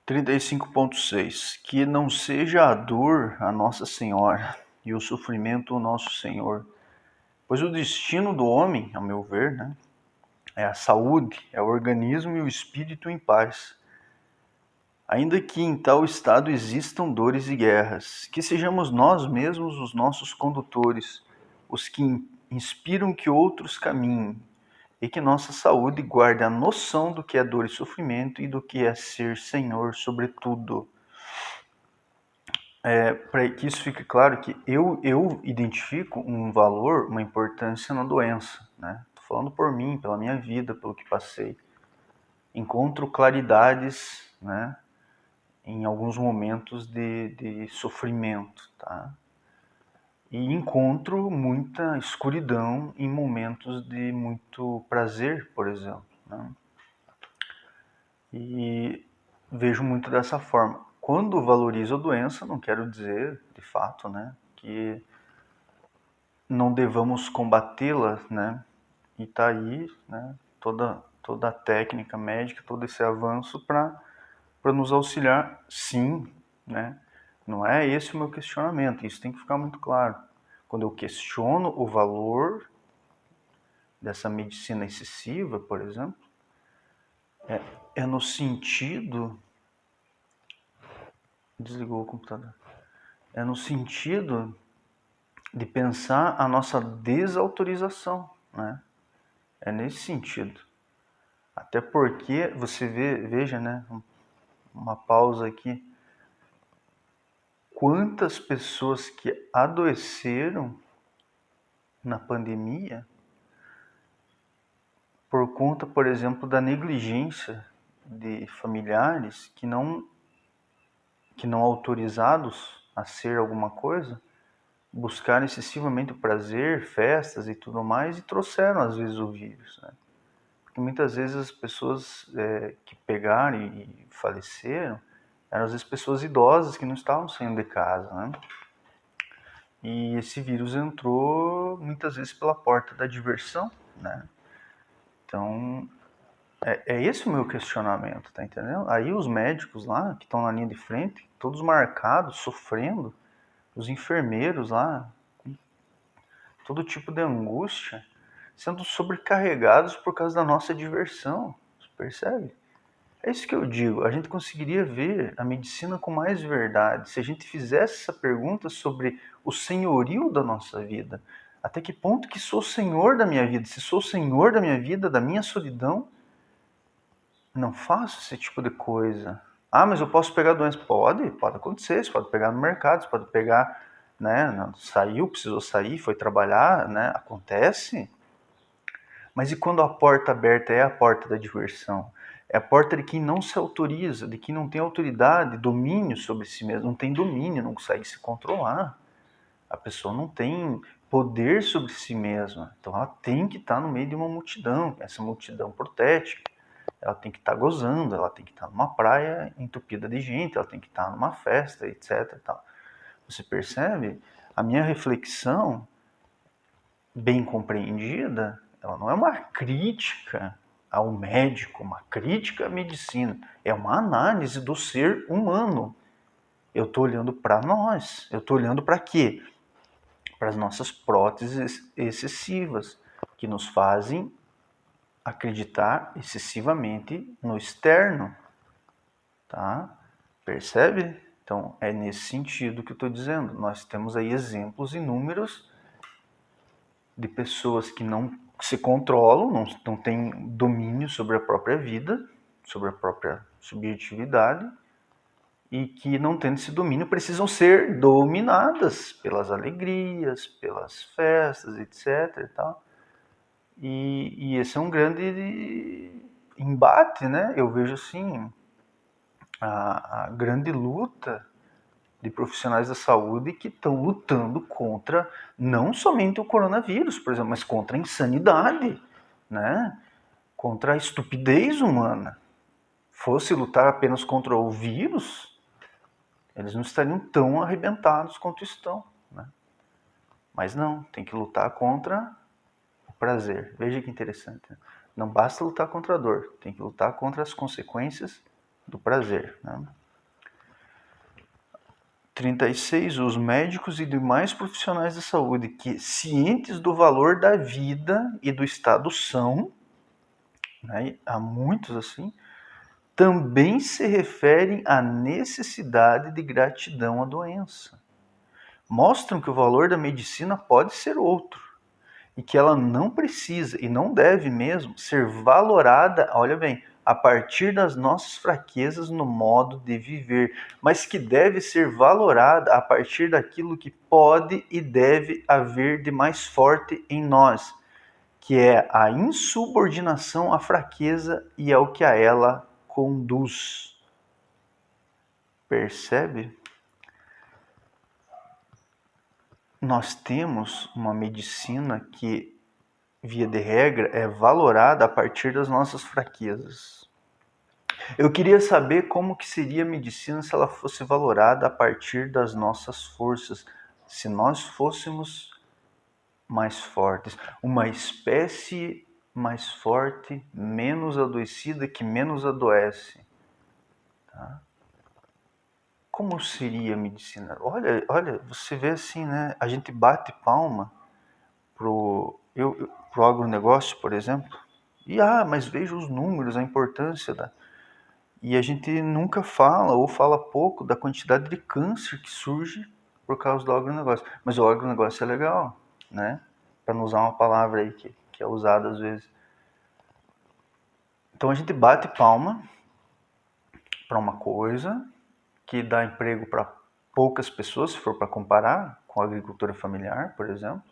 35.6 Que não seja a dor a Nossa Senhora e o sofrimento o nosso Senhor, pois o destino do homem, ao meu ver, é a saúde, é o organismo e o espírito em paz. Ainda que em tal estado existam dores e guerras, que sejamos nós mesmos os nossos condutores, os que inspiram que outros caminhem, e que nossa saúde guarde a noção do que é dor e sofrimento e do que é ser Senhor sobre tudo. Para que isso fique claro que eu identifico um valor, uma importância na doença, né? Tô falando por mim, pela minha vida, pelo que passei. Encontro claridades, né? Em alguns momentos de sofrimento, tá? E encontro muita escuridão em momentos de muito prazer, por exemplo, né? E vejo muito dessa forma. Quando valorizo a doença, não quero dizer, de fato, né, que não devamos combatê-la, né? E tá aí, né, toda a técnica médica, todo esse avanço para nos auxiliar, sim, né? Não é esse o meu questionamento, isso tem que ficar muito claro. Quando eu questiono o valor dessa medicina excessiva, por exemplo, é no sentido... Desligou o computador. É no sentido de pensar a nossa desautorização, né? É nesse sentido. Até porque você veja, né, uma pausa aqui, quantas pessoas que adoeceram na pandemia por conta, por exemplo, da negligência de familiares que não autorizados a ser alguma coisa, buscaram excessivamente o prazer, festas e tudo mais, e trouxeram às vezes o vírus, né? Porque muitas vezes as pessoas que pegaram e faleceram eram às vezes pessoas idosas que não estavam saindo de casa, né? E esse vírus entrou muitas vezes pela porta da diversão, né? Então, é esse o meu questionamento, tá entendendo? Aí os médicos lá, que estão na linha de frente, todos marcados, sofrendo, os enfermeiros lá, com todo tipo de angústia, sendo sobrecarregados por causa da nossa diversão, você percebe? É isso que eu digo, a gente conseguiria ver a medicina com mais verdade se a gente fizesse essa pergunta sobre o senhorio da nossa vida. Até que ponto que sou senhor da minha vida? Se sou senhor da minha vida, da minha solidão, não faço esse tipo de coisa. Ah, mas eu posso pegar doença? Pode acontecer, você pode pegar no mercado, você pode pegar, né, saiu, precisou sair, foi trabalhar, né, acontece. Mas e quando a porta aberta é a porta da diversão? É a porta de quem não se autoriza, de quem não tem autoridade, domínio sobre si mesmo, não tem domínio, não consegue se controlar. A pessoa não tem poder sobre si mesma. Então ela tem que estar no meio de uma multidão, essa multidão protética. Ela tem que estar gozando, ela tem que estar numa praia entupida de gente, ela tem que estar numa festa, etc. Tal. Você percebe? A minha reflexão, bem compreendida, ela não é uma crítica ao médico, uma crítica à medicina, é uma análise do ser humano. Eu estou olhando para nós, eu estou olhando para quê? Para as nossas próteses excessivas, que nos fazem acreditar excessivamente no externo, tá? Percebe? Então, é nesse sentido que eu estou dizendo. Nós temos aí exemplos inúmeros de pessoas que não se controlam, não têm domínio sobre a própria vida, sobre a própria subjetividade, e que, não tendo esse domínio, precisam ser dominadas pelas alegrias, pelas festas, etc. E tal. E esse é um grande embate, né? Eu vejo assim a grande luta de profissionais da saúde que estão lutando contra não somente o coronavírus, por exemplo, mas contra a insanidade, né? Contra a estupidez humana. Fosse lutar apenas contra o vírus, eles não estariam tão arrebentados quanto estão, né? Mas não, tem que lutar contra o prazer. Veja que interessante. Não basta lutar contra a dor, tem que lutar contra as consequências do prazer, né? 36. Os médicos e demais profissionais da saúde que, cientes do valor da vida e do estado são, né, há muitos assim, também se referem à necessidade de gratidão à doença. Mostram que o valor da medicina pode ser outro e que ela não precisa e não deve mesmo ser valorada, olha bem, a partir das nossas fraquezas no modo de viver, mas que deve ser valorada a partir daquilo que pode e deve haver de mais forte em nós, que é a insubordinação à fraqueza e ao que a ela conduz. Percebe? Nós temos uma medicina que, via de regra, é valorada a partir das nossas fraquezas. Eu queria saber como que seria a medicina se ela fosse valorada a partir das nossas forças, se nós fôssemos mais fortes, uma espécie mais forte, menos adoecida, que menos adoece. Tá? Como seria a medicina? Olha, você vê assim, né? A gente bate palma pro agronegócio, por exemplo, e mas veja os números, a importância da... E a gente nunca fala ou fala pouco da quantidade de câncer que surge por causa do agronegócio. Mas o agronegócio é legal, né? Para não usar uma palavra aí que é usada às vezes. Então a gente bate palma para uma coisa que dá emprego para poucas pessoas, se for para comparar com a agricultura familiar, por exemplo.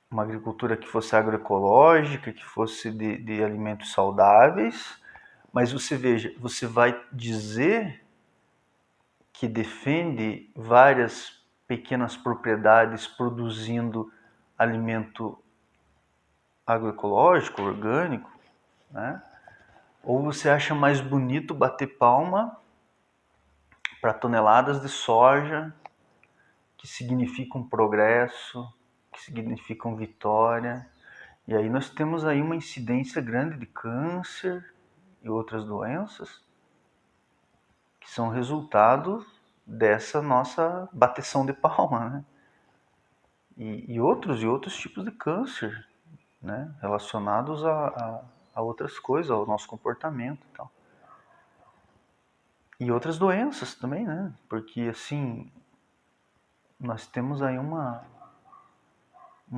Uma agricultura que fosse agroecológica, que fosse de alimentos saudáveis, mas você veja, você vai dizer que defende várias pequenas propriedades produzindo alimento agroecológico, orgânico, né? Ou você acha mais bonito bater palma para toneladas de soja que significam progresso, que significam vitória? E aí nós temos aí uma incidência grande de câncer e outras doenças que são resultado dessa nossa bateção de palma, né? E outros tipos de câncer, né? Relacionados a outras coisas, ao nosso comportamento e tal. E outras doenças também, né? Porque, assim, nós temos aí uma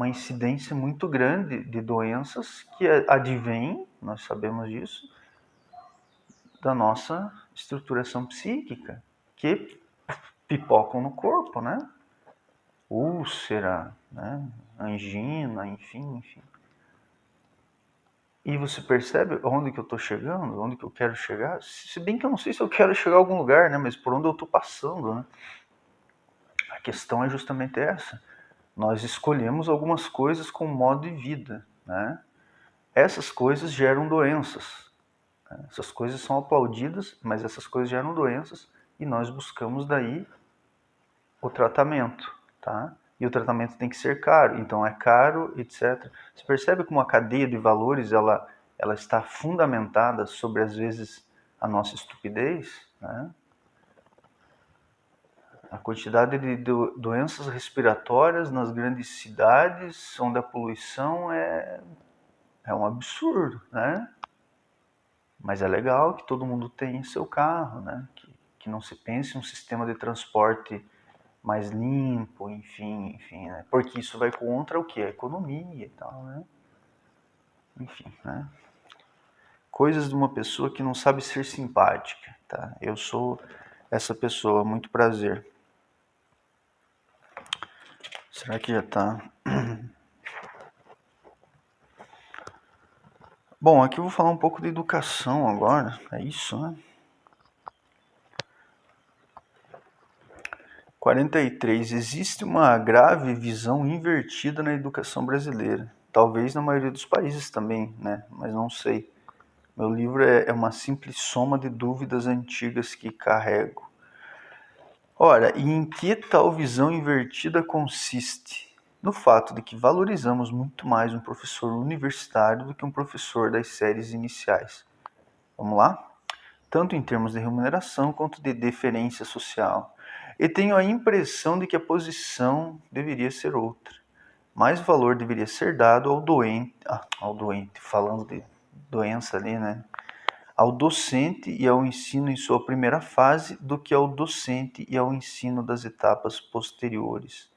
incidência muito grande de doenças que advêm, nós sabemos disso, da nossa estruturação psíquica, que pipocam no corpo, né? Úlcera, né? Angina, enfim. E você percebe onde que eu estou chegando, onde que eu quero chegar? Se bem que eu não sei se eu quero chegar a algum lugar, né? Mas por onde eu estou passando, né? A questão é justamente essa. Nós escolhemos algumas coisas como modo de vida, né? Essas coisas geram doenças. Né? Essas coisas são aplaudidas, mas essas coisas geram doenças e nós buscamos daí o tratamento, tá? E o tratamento tem que ser caro, então é caro, etc. Você percebe como a cadeia de valores ela está fundamentada sobre, às vezes, a nossa estupidez, né? A quantidade de doenças respiratórias nas grandes cidades, onde a poluição é um absurdo, né? Mas é legal que todo mundo tenha seu carro, né? Que não se pense em um sistema de transporte mais limpo, enfim, né? Porque isso vai contra o que? A economia e tal, né? Enfim, né? Coisas de uma pessoa que não sabe ser simpática, tá? Eu sou essa pessoa, muito prazer. Será que já tá? Bom, aqui eu vou falar um pouco de educação agora, é isso, né? 43. Existe uma grave visão invertida na educação brasileira. Talvez na maioria dos países também, né? Mas não sei. Meu livro é uma simples soma de dúvidas antigas que carrego. Ora, e em que tal visão invertida consiste? No fato de que valorizamos muito mais um professor universitário do que um professor das séries iniciais. Vamos lá? tanto em termos de remuneração quanto de deferência social. E tenho a impressão de que a posição deveria ser outra. Mais valor deveria ser dado ao doente, falando de doença ali, né? Ao docente e ao ensino em sua primeira fase do que ao docente e ao ensino das etapas posteriores.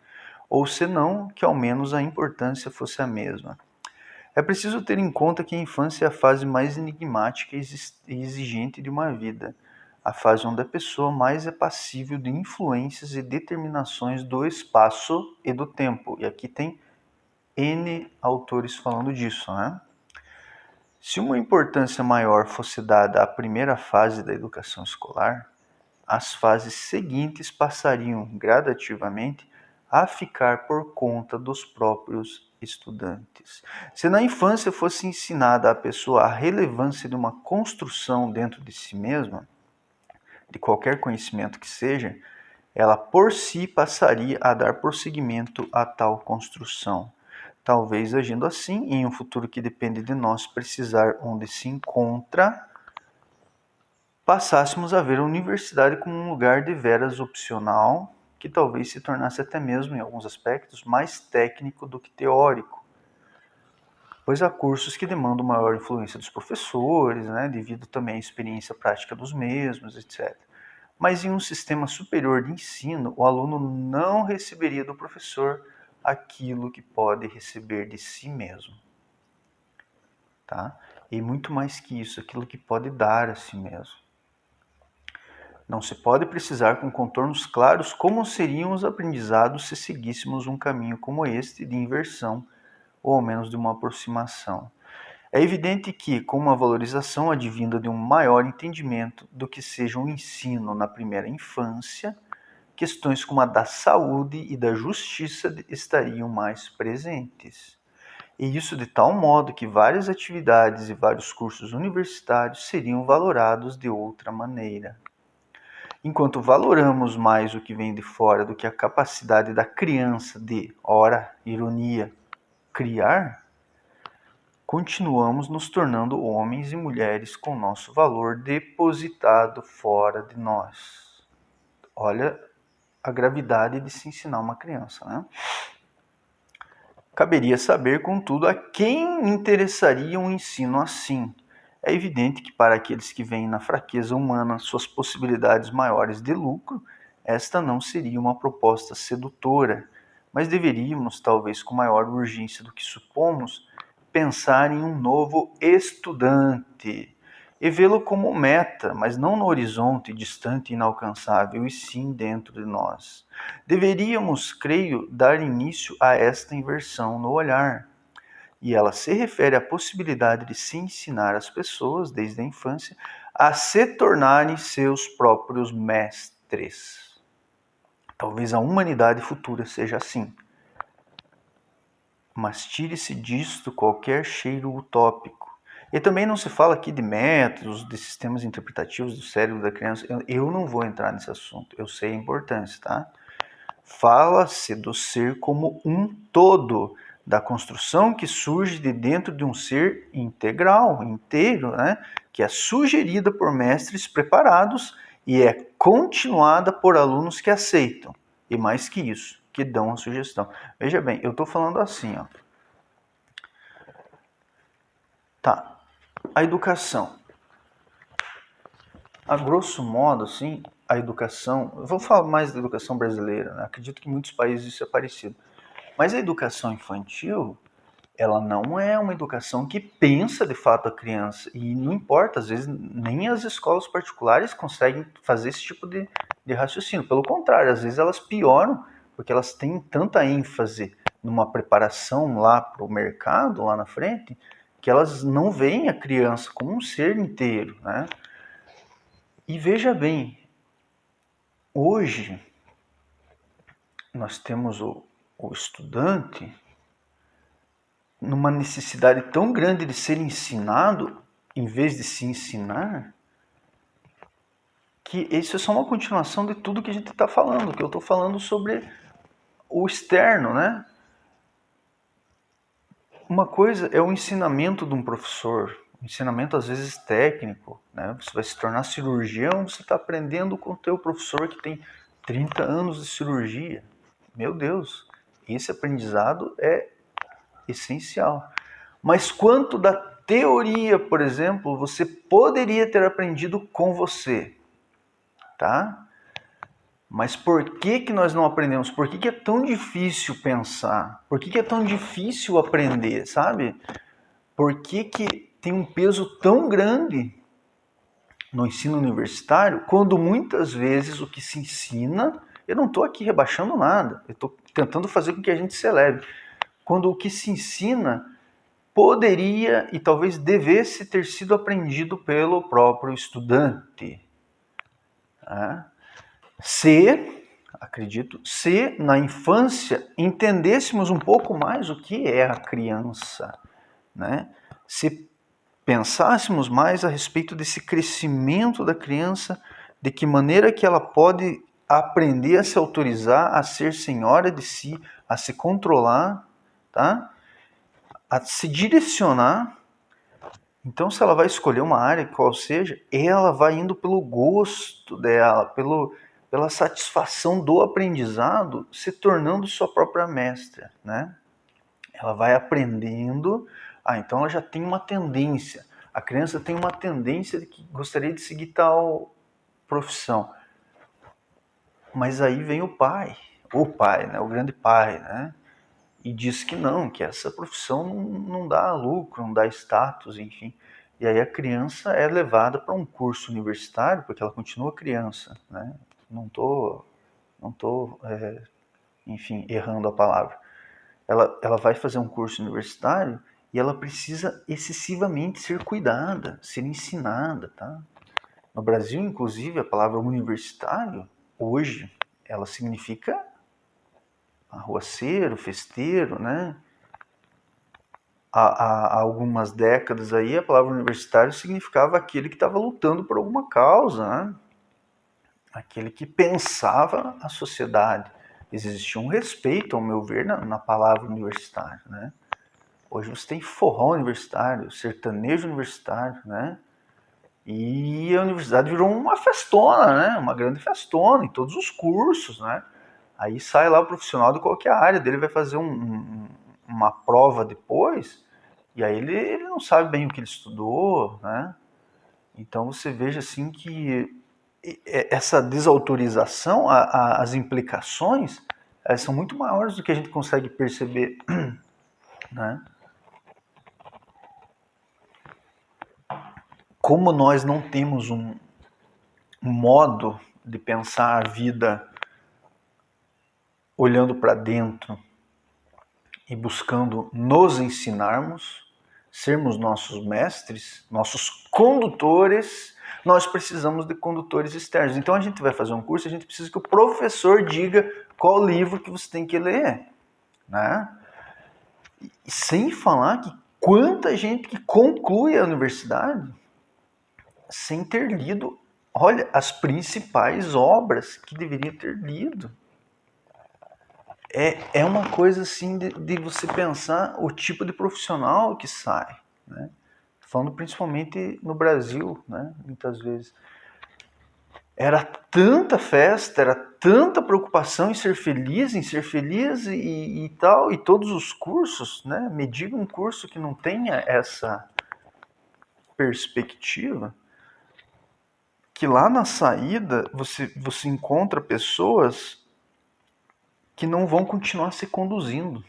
Ou senão, que ao menos a importância fosse a mesma. É preciso ter em conta que a infância é a fase mais enigmática e exigente de uma vida, a fase onde a pessoa mais é passível de influências e determinações do espaço e do tempo. E aqui tem N autores falando disso, né? Se uma importância maior fosse dada à primeira fase da educação escolar, as fases seguintes passariam gradativamente a ficar por conta dos próprios estudantes. Se na infância fosse ensinada à pessoa a relevância de uma construção dentro de si mesma, de qualquer conhecimento que seja, ela por si passaria a dar prosseguimento a tal construção. Talvez agindo assim, em um futuro que depende de nós precisar onde se encontra, passássemos a ver a universidade como um lugar deveras opcional, que talvez se tornasse até mesmo, em alguns aspectos, mais técnico do que teórico, pois há cursos que demandam maior influência dos professores, né, devido também à experiência prática dos mesmos, etc. Mas em um sistema superior de ensino, o aluno não receberia do professor aquilo que pode receber de si mesmo. Tá? E muito mais que isso, aquilo que pode dar a si mesmo. Não se pode precisar com contornos claros como seriam os aprendizados se seguíssemos um caminho como este de inversão, ou ao menos de uma aproximação. É evidente que, com uma valorização advinda de um maior entendimento do que seja um ensino na primeira infância, questões como a da saúde e da justiça estariam mais presentes. E isso de tal modo que várias atividades e vários cursos universitários seriam valorados de outra maneira. Enquanto valoramos mais o que vem de fora do que a capacidade da criança de, ora, ironia, criar, continuamos nos tornando homens e mulheres com nosso valor depositado fora de nós. Olha a gravidade de se ensinar uma criança, né? Caberia saber, contudo, a quem interessaria um ensino assim. É evidente que para aqueles que veem na fraqueza humana suas possibilidades maiores de lucro, esta não seria uma proposta sedutora, mas deveríamos, talvez com maior urgência do que supomos, pensar em um novo estudante e vê-lo como meta, mas não no horizonte distante e inalcançável, e sim dentro de nós. Deveríamos, creio, dar início a esta inversão no olhar, e ela se refere à possibilidade de se ensinar as pessoas, desde a infância, a se tornarem seus próprios mestres. Talvez a humanidade futura seja assim. Mas tire-se disto qualquer cheiro utópico. E também não se fala aqui de métodos, de sistemas interpretativos do cérebro da criança. Eu não vou entrar nesse assunto, eu sei a importância, tá? Fala-se do ser como um todo, da construção que surge de dentro de um ser integral, inteiro, né? Que é sugerida por mestres preparados e é continuada por alunos que aceitam. E mais que isso, que dão a sugestão. Veja bem, eu estou falando assim, ó. Tá, a educação. A grosso modo, assim, a educação... Eu vou falar mais da educação brasileira, né? Acredito que em muitos países isso é parecido. Mas a educação infantil, ela não é uma educação que pensa de fato a criança. E não importa, às vezes nem as escolas particulares conseguem fazer esse tipo de raciocínio. Pelo contrário, às vezes elas pioram, porque elas têm tanta ênfase numa preparação lá para o mercado, lá na frente, que elas não veem a criança como um ser inteiro, né? E veja bem, hoje nós temos o estudante numa necessidade tão grande de ser ensinado, em vez de se ensinar, que isso é só uma continuação de tudo que a gente está falando, que eu estou falando sobre o externo, né? Uma coisa é o ensinamento de um professor, ensinamento às vezes técnico, né? Você vai se tornar cirurgião, você está aprendendo com o teu professor que tem 30 anos de cirurgia. Meu Deus, esse aprendizado é essencial. Mas quanto da teoria, por exemplo, você poderia ter aprendido com você, tá? Mas por que nós não aprendemos? Por que é tão difícil pensar? Por que é tão difícil aprender, sabe? Por que tem um peso tão grande no ensino universitário, quando muitas vezes o que se ensina, eu não estou aqui rebaixando nada, eu estou tentando fazer com que a gente se eleve. Quando o que se ensina poderia e talvez devesse ter sido aprendido pelo próprio estudante. Se na infância entendêssemos um pouco mais o que é a criança, né? Se pensássemos mais a respeito desse crescimento da criança, de que maneira que ela pode aprender a se autorizar, a ser senhora de si, a se controlar, tá? A se direcionar. Então, se ela vai escolher uma área, qual seja, ela vai indo pelo gosto dela, pela satisfação do aprendizado, se tornando sua própria mestra, né? Ela vai aprendendo, então ela já tem uma tendência. A criança tem uma tendência de que gostaria de seguir tal profissão. Mas aí vem o pai, né, o grande pai, né? E diz que não, que essa profissão não dá lucro, não dá status, enfim. E aí a criança é levada para um curso universitário, porque ela continua criança, né? Não tô enfim, errando a palavra. Ela vai fazer um curso universitário e ela precisa excessivamente ser cuidada, ser ensinada, tá? No Brasil, inclusive, a palavra universitário, hoje, ela significa arruaceiro, festeiro, né? Há algumas décadas aí, a palavra universitário significava aquele que estava lutando por alguma causa, né? Aquele que pensava a sociedade. Existia um respeito, ao meu ver, na palavra universitário, né? Hoje você tem forró universitário, sertanejo universitário, né? E a universidade virou uma festona, né? Uma grande festona em todos os cursos, né? Aí sai lá o profissional de qualquer área dele, vai fazer uma prova depois, e aí ele não sabe bem o que ele estudou, né? Então você veja assim que essa desautorização, as implicações, elas são muito maiores do que a gente consegue perceber, né? Como nós não temos um modo de pensar a vida olhando para dentro e buscando nos ensinarmos, sermos nossos mestres, nossos condutores, nós precisamos de condutores externos. Então a gente vai fazer um curso, a gente precisa que o professor diga qual livro que você tem que ler, né? E sem falar que quanta gente que conclui a universidade sem ter lido, olha, as principais obras que deveria ter lido. É uma coisa assim de você pensar o tipo de profissional que sai, né? Falando principalmente no Brasil, né? Muitas vezes. Era tanta festa, era tanta preocupação em ser feliz e tal, e todos os cursos, né? Me diga um curso que não tenha essa perspectiva, que lá na saída você encontra pessoas que não vão continuar se conduzindo.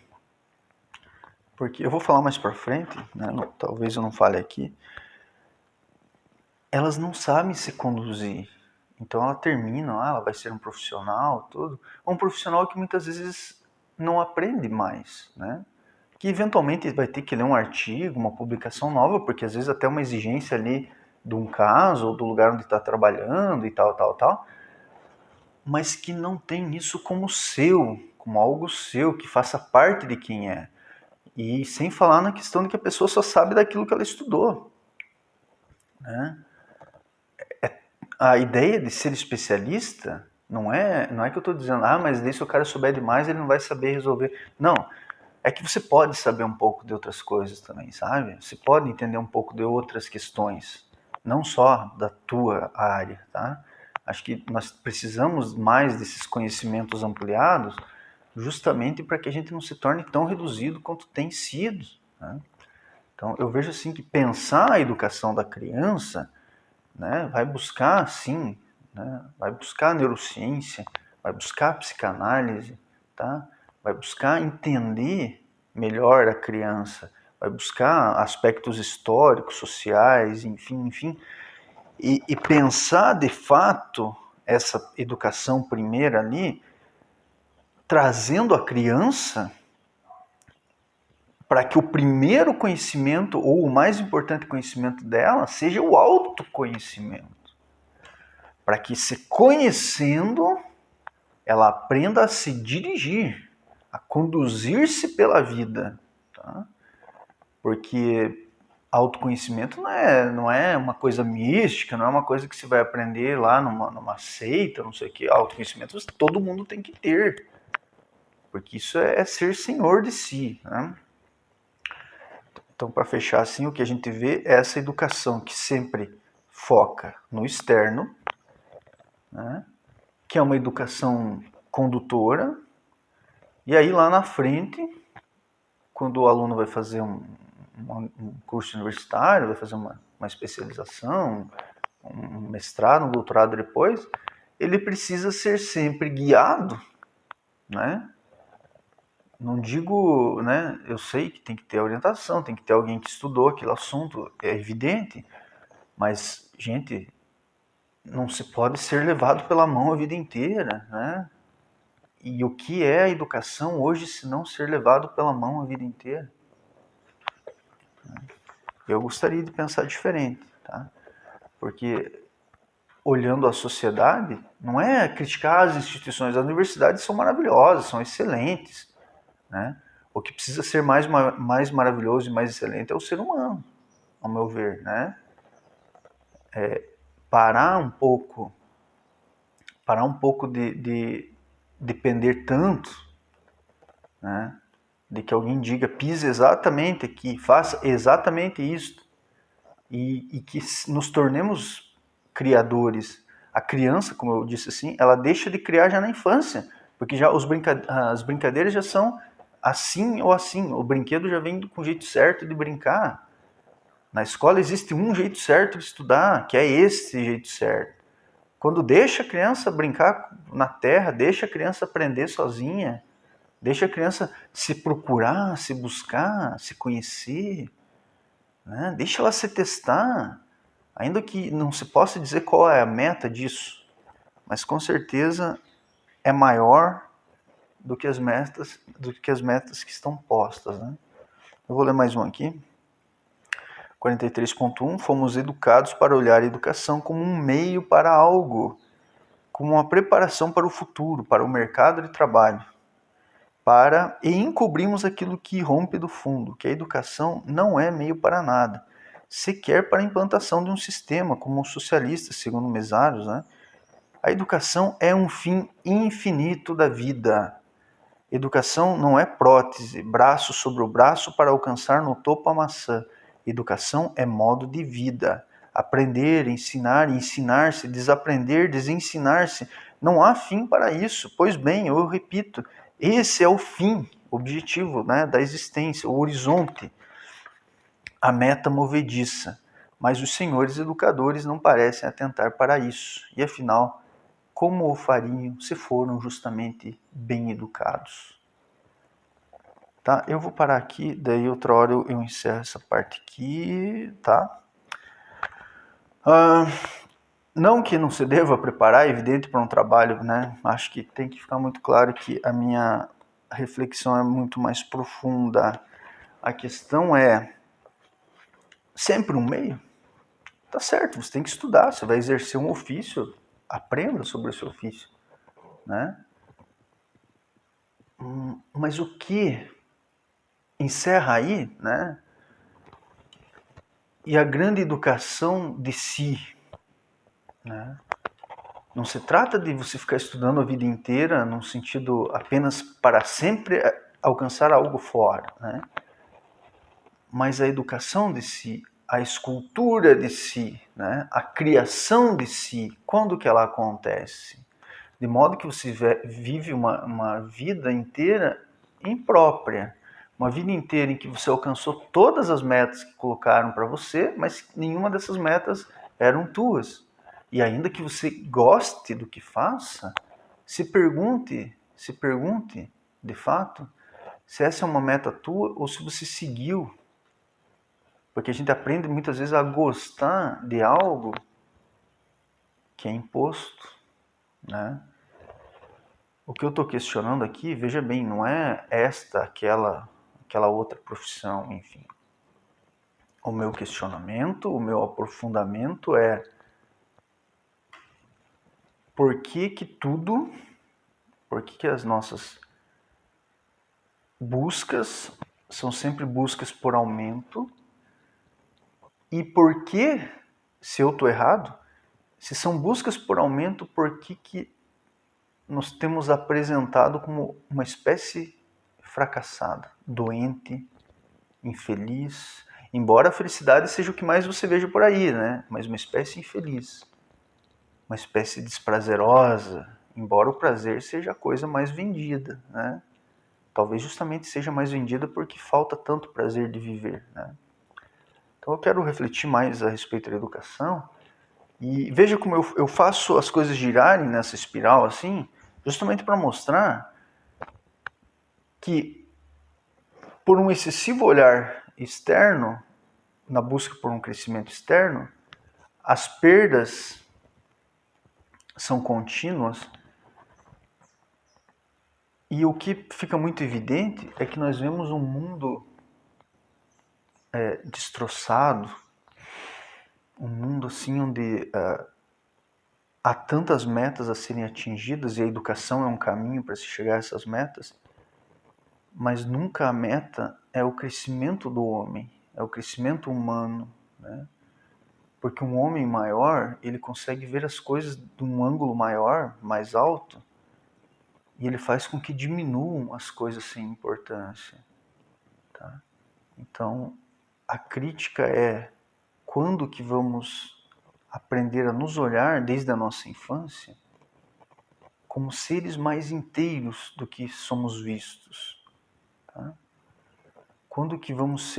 Porque eu vou falar mais para frente, né? Talvez eu não fale aqui. Elas não sabem se conduzir. Então ela termina, ela vai ser um profissional, tudo. Um profissional que muitas vezes não aprende mais, né? Que eventualmente vai ter que ler um artigo, uma publicação nova, porque às vezes até uma exigência ali de um caso ou do lugar onde está trabalhando e tal, mas que não tem isso como seu, como algo seu, que faça parte de quem é. E sem falar na questão de que a pessoa só sabe daquilo que ela estudou, né? A ideia de ser especialista não é que eu estou dizendo, mas daí se o cara souber demais ele não vai saber resolver. Não, é que você pode saber um pouco de outras coisas também, sabe? Você pode entender um pouco de outras questões, não só da tua área, tá? Acho que nós precisamos mais desses conhecimentos ampliados, justamente para que a gente não se torne tão reduzido quanto tem sido, né? Então, eu vejo assim que pensar a educação da criança, né, vai buscar, sim, né, vai buscar a neurociência, vai buscar a psicanálise, tá? Vai buscar entender melhor a criança, vai buscar aspectos históricos, sociais, enfim, e pensar de fato essa educação primeira ali, trazendo a criança para que o primeiro conhecimento, ou o mais importante conhecimento dela, seja o autoconhecimento. Para que, se conhecendo, ela aprenda a se dirigir, a conduzir-se pela vida. Tá? Porque autoconhecimento não é uma coisa mística, não é uma coisa que você vai aprender lá numa seita, não sei o que. Autoconhecimento todo mundo tem que ter. Porque isso é ser senhor de si. Né? Então, para fechar assim, o que a gente vê é essa educação que sempre foca no externo, né? Que é uma educação condutora, e aí lá na frente, quando o aluno vai fazer um curso universitário, vai fazer uma especialização, um mestrado, um doutorado depois, ele precisa ser sempre guiado, né? Não digo, né? Eu sei que tem que ter orientação, tem que ter alguém que estudou aquele assunto, é evidente, mas, gente, não se pode ser levado pela mão a vida inteira, né? E o que é a educação hoje se não ser levado pela mão a vida inteira? Eu gostaria de pensar diferente, tá? Porque olhando a sociedade, não é criticar as instituições, as universidades são maravilhosas, são excelentes, né? O que precisa ser mais maravilhoso e mais excelente é o ser humano, ao meu ver, né? Parar um pouco de depender tanto, né? De que alguém diga, pise exatamente aqui, faça exatamente isto, e que nos tornemos criadores. A criança, como eu disse assim, ela deixa de criar já na infância, porque já as brincadeiras já são assim ou assim, o brinquedo já vem com o jeito certo de brincar. Na escola existe um jeito certo de estudar, que é esse jeito certo. Quando deixa a criança brincar na terra, deixa a criança aprender sozinha, deixa a criança se procurar, se buscar, se conhecer, né? Deixa ela se testar, ainda que não se possa dizer qual é a meta disso, mas com certeza é maior do que as metas que estão postas, né? Eu vou ler mais um aqui. 43.1, fomos educados para olhar a educação como um meio para algo, como uma preparação para o futuro, para o mercado de trabalho, e encobrimos aquilo que rompe do fundo, que a educação não é meio para nada, sequer para a implantação de um sistema como o socialista, segundo Mesários, né? A educação é um fim infinito da vida. Educação não é prótese, braço sobre o braço para alcançar no topo a maçã. Educação é modo de vida. Aprender, ensinar, ensinar-se, desaprender, desensinar-se. Não há fim para isso. Pois bem, eu repito, esse é o fim, o objetivo, né, da existência, o horizonte, a meta movediça. Mas os senhores educadores não parecem atentar para isso. E afinal, como o fariam se foram justamente bem educados? Tá? Eu vou parar aqui, daí outra hora eu encerro essa parte aqui, tá? Não que não se deva preparar, é evidente, para um trabalho, né? Acho que tem que ficar muito claro que a minha reflexão é muito mais profunda. A questão é sempre um meio. Tá certo, você tem que estudar, você vai exercer um ofício, aprenda sobre esse ofício, né? Mas o que encerra aí, né? E a grande educação de si, né? Não se trata de você ficar estudando a vida inteira num sentido apenas para sempre alcançar algo fora, né? Mas a educação de si, a escultura de si, né? A criação de si, quando que ela acontece? De modo que você vive uma vida inteira imprópria, uma vida inteira em que você alcançou todas as metas que colocaram para você, mas nenhuma dessas metas eram tuas. E ainda que você goste do que faça, se pergunte, de fato, se essa é uma meta tua ou se você seguiu. Porque a gente aprende muitas vezes a gostar de algo que é imposto, né? O que eu estou questionando aqui, veja bem, não é aquela outra profissão, enfim. O meu questionamento, o meu aprofundamento é por que as nossas buscas são sempre buscas por aumento e por que, se eu estou errado, se são buscas por aumento, por que nos temos apresentado como uma espécie fracassada, doente, infeliz, embora a felicidade seja o que mais você veja por aí, né? Mas uma espécie infeliz, uma espécie desprazerosa, embora o prazer seja a coisa mais vendida, né? Talvez justamente seja mais vendida porque falta tanto prazer de viver, né? Então eu quero refletir mais a respeito da educação e veja como eu faço as coisas girarem nessa espiral assim, justamente para mostrar que por um excessivo olhar externo, na busca por um crescimento externo, as perdas são contínuas e o que fica muito evidente é que nós vemos um mundo destroçado, um mundo assim onde há tantas metas a serem atingidas e a educação é um caminho para se chegar a essas metas, mas nunca a meta é o crescimento do homem, é o crescimento humano, né? Porque um homem maior, ele consegue ver as coisas de um ângulo maior, mais alto, e ele faz com que diminuam as coisas sem importância. Tá? Então, a crítica é quando que vamos aprender a nos olhar desde a nossa infância como seres mais inteiros do que somos vistos. Tá? Quando que vamos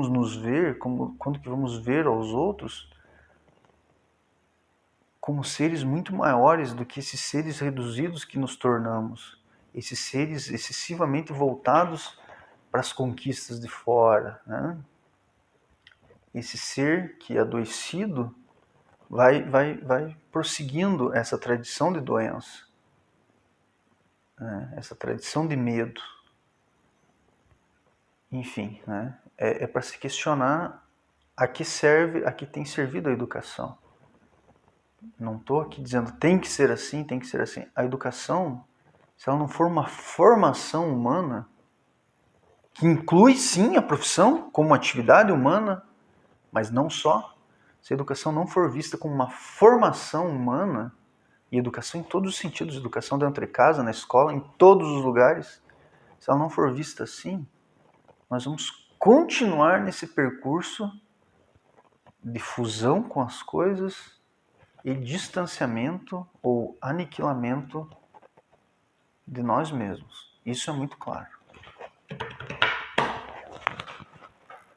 nos ver, quando que vamos ver aos outros como seres muito maiores do que esses seres reduzidos que nos tornamos, esses seres excessivamente voltados para as conquistas de fora, né? Esse ser que adoecido vai prosseguindo essa tradição de doença, né? Essa tradição de medo. Enfim, né? É para se questionar a que tem servido a educação. Não estou aqui dizendo tem que ser assim, tem que ser assim. A educação, se ela não for uma formação humana, que inclui sim a profissão como atividade humana, mas não só. Se a educação não for vista como uma formação humana, e educação em todos os sentidos, educação dentro de casa, na escola, em todos os lugares, se ela não for vista assim, nós vamos continuar nesse percurso de fusão com as coisas e distanciamento ou aniquilamento de nós mesmos. Isso é muito claro.